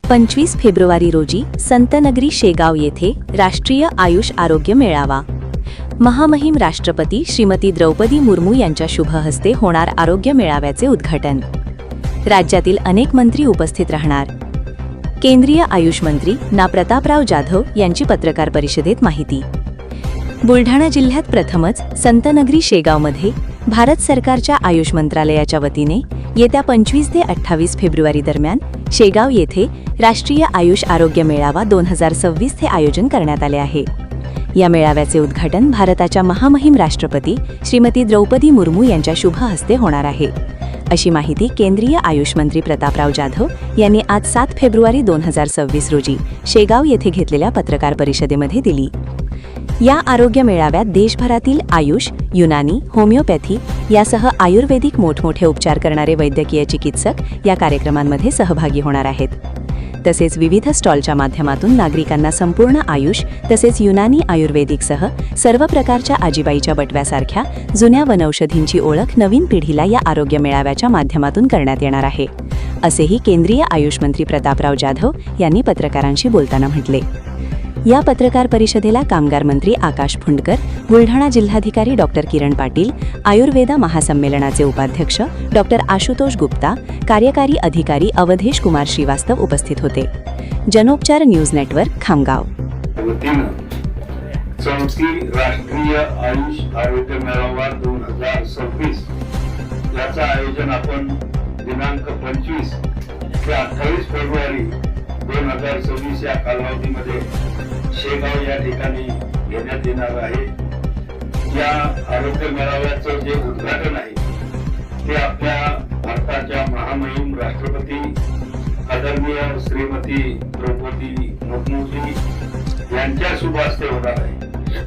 25 February रोजी संतनगरी शेगाव येथे राष्ट्रीय आयुष आरोग्य मेळावा. महामहिम राष्ट्रपती श्रीमती द्रौपदी मुर्मू यांच्या शुभ हस्ते होणार आरोग्य मेळाव्याचे उद्घाटन. राज्यातील अनेक मंत्री उपस्थित राहणार. केंद्रीय आयुष मंत्री ना. प्रतापराव जाधव यांची पत्रकार परिषदेत माहिती. बुलढाणा जिल्ह्यात प्रथमच संतनगरी शेगावमध्ये भारत सरकारच्या आयुष मंत्रालयाच्या वतीने येत्या 25 ते 28 फेब्रुवारी दरम्यान शेगाव येथे राष्ट्रीय आयुष आरोग्य मेळावा 2026 चे आयोजन करण्यात आले आहे. या मेळाव्याचे उद्घाटन भारताच्या महामहिम राष्ट्रपती श्रीमती द्रौपदी मुर्मू यांच्या शुभ हस्ते होणार आहे, अशी माहिती केंद्रीय आयुष मंत्री प्रतापराव जाधव यांनी आज 7 फेब्रुवारी 2026 रोजी शेगाव येथे घेतलेल्या पत्रकार परिषदेमध्ये दिली. या आरोग्य मेळाव्यात देशभरातील आयुष, युनानी, होमिओपॅथी यासह आयुर्वेदिक मोठमोठे उपचार करणारे वैद्यकीय चिकित्सक या कार्यक्रमांमध्ये सहभागी होणार आहेत. तसेच विविध स्टॉलच्या माध्यमातून नागरिकांना संपूर्ण आयुष तसेच युनानी आयुर्वेदिकसह सर्व प्रकारच्या आजीबाईच्या बटव्यासारख्या जुन्या वनौषधींची ओळख नवीन पिढीला या आरोग्य मेळाव्याच्या माध्यमातून करण्यात येणार आहे, असेही केंद्रीय आयुष मंत्री प्रतापराव जाधव यांनी पत्रकारांशी बोलताना म्हटले. या पत्रकार परिषदेला कामगार मंत्री आकाश फुंडकर, बुलढाणा जिल्हाधिकारी डॉक्टर किरण पाटील, आयुर्वेदा महासंमेलनाचे उपाध्यक्ष डॉक्टर आशुतोष गुप्ता, कार्यकारी अधिकारी अवधेश कुमार श्रीवास्तव उपस्थित होते. जनोपचार न्यूज नेटवर्क, खामगाव. राष्ट्रीय आयुष आरोग्य मेळावा 2026 याचं आयोजन आपण दिनांक 25 ते 28 फेब्रुवारी 2026 या कालावधीमध्ये शेगाव या ठिकाणी घेण्यात येणार आहे. या आरोग्य मेळाव्याचं जे उद्घाटन आहे ते आपल्या भारताच्या महामहिम राष्ट्रपती आदरणीय श्रीमती द्रौपदी मुर्मूजी यांच्या शुभ हस्ते होणार आहे.